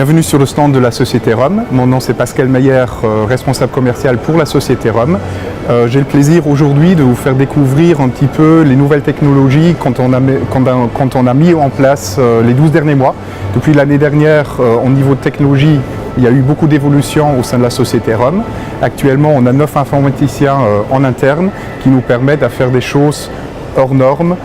Bienvenue sur le stand de la société ROM. Mon nom c'est Pascal Meyer, responsable commercial pour la société ROM. J'ai le plaisir aujourd'hui de vous faire découvrir un petit peu les nouvelles technologies quand on a mis en place les 12 derniers mois. Depuis l'année dernière, au niveau de technologie, il y a eu beaucoup d'évolutions au sein de la société ROM. Actuellement, on a 9 informaticiens en interne qui nous permettent de faire des choses hors normes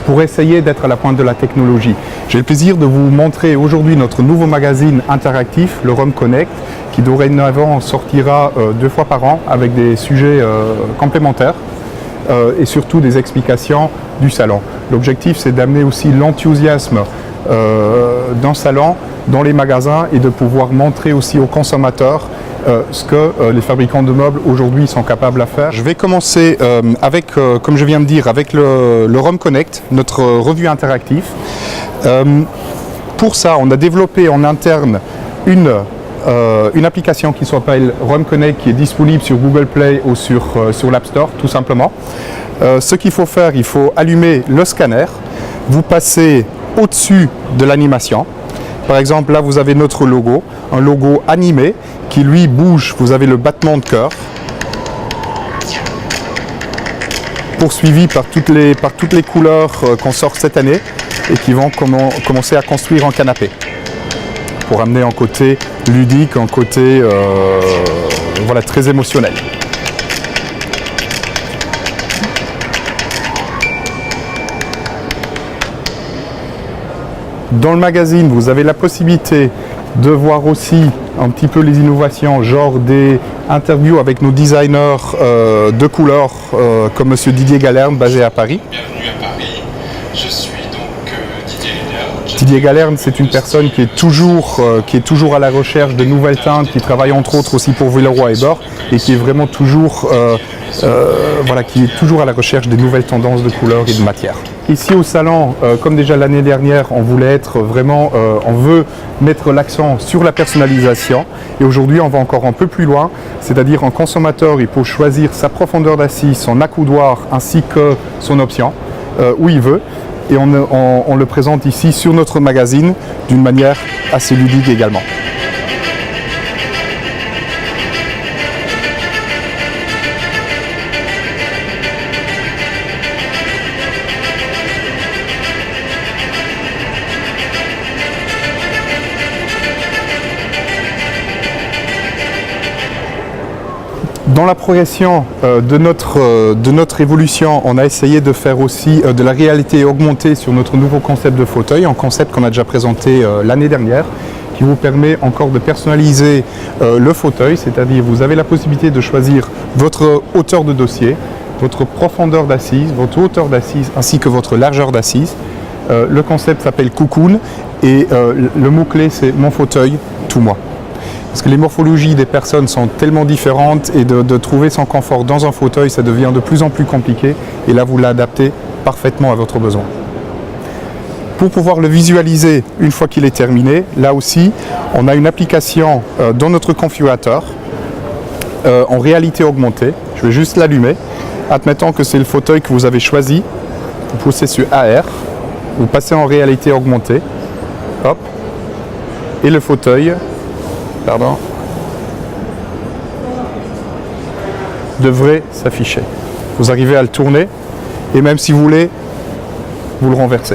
pour essayer d'être à la pointe de la technologie. J'ai le plaisir de vous montrer aujourd'hui notre nouveau magazine interactif, le ROM Connect, qui dorénavant sortira 2 fois par an avec des sujets complémentaires et surtout des explications du salon. L'objectif, c'est d'amener aussi l'enthousiasme d'un salon dans les magasins et de pouvoir montrer aussi aux consommateurs ce que les fabricants de meubles aujourd'hui sont capables à faire. Je vais commencer avec, comme je viens de dire, avec le ROM Connect, notre revue interactive. Pour ça, on a développé en interne une application qui s'appelle ROM Connect, qui est disponible sur Google Play ou sur l'App Store, tout simplement. Ce qu'il faut faire, il faut allumer le scanner, vous passez au-dessus de l'animation. Par exemple, là, vous avez notre logo, un logo animé qui, lui, bouge. Vous avez le battement de cœur, poursuivi par toutes les couleurs qu'on sort cette année et qui vont commencer à construire un canapé pour amener un côté ludique, un côté voilà, très émotionnel. Dans le magazine, vous avez la possibilité de voir aussi un petit peu les innovations, genre des interviews avec nos designers de couleurs, comme Monsieur Didier Galerne, basé à Paris. Bienvenue à Paris, je suis donc Didier Galerne. Didier Galerne, c'est une personne qui est toujours à la recherche de nouvelles teintes, qui travaille entre autres aussi pour Villeroy et Boch, et qui est vraiment toujours, voilà, qui est toujours à la recherche des nouvelles tendances de couleurs et de matières. Ici au salon, comme déjà l'année dernière, on voulait être vraiment, on veut mettre l'accent sur la personnalisation. Et aujourd'hui, on va encore un peu plus loin, c'est-à-dire un consommateur, il peut choisir sa profondeur d'assise, son accoudoir ainsi que son option, où il veut. Et on le présente ici sur notre magazine d'une manière assez ludique également. Dans la progression de notre évolution, on a essayé de faire aussi de la réalité augmentée sur notre nouveau concept de fauteuil, un concept qu'on a déjà présenté l'année dernière, qui vous permet encore de personnaliser le fauteuil, c'est-à-dire vous avez la possibilité de choisir votre hauteur de dossier, votre profondeur d'assise, votre hauteur d'assise ainsi que votre largeur d'assise. Le concept s'appelle Cocoon et le mot-clé c'est « Mon fauteuil, tout moi ». Parce que les morphologies des personnes sont tellement différentes et de trouver son confort dans un fauteuil, ça devient de plus en plus compliqué. Et là, vous l'adaptez parfaitement à votre besoin. Pour pouvoir le visualiser une fois qu'il est terminé, là aussi, on a une application dans notre configurateur en réalité augmentée. Je vais juste l'allumer. Admettons que c'est le fauteuil que vous avez choisi. Vous poussez sur AR, vous passez en réalité augmentée. Hop. Et le fauteuil devrait s'afficher. Vous arrivez à le tourner et même si vous voulez, vous le renversez.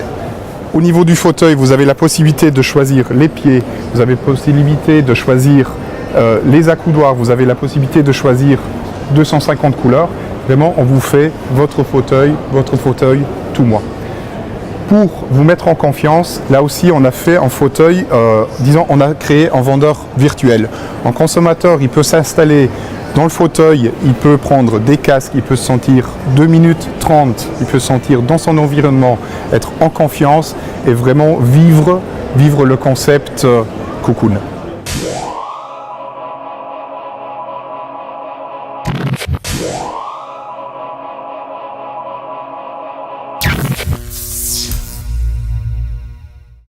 Au niveau du fauteuil, vous avez la possibilité de choisir les pieds, vous avez la possibilité de choisir les accoudoirs, vous avez la possibilité de choisir 250 couleurs. Vraiment, on vous fait votre fauteuil tout moi. Pour vous mettre en confiance, là aussi on a fait un fauteuil, disons on a créé un vendeur virtuel. Un consommateur, il peut s'installer dans le fauteuil, il peut prendre des casques, il peut se sentir 2 minutes 30, il peut se sentir dans son environnement, être en confiance et vraiment vivre le concept Cocoon.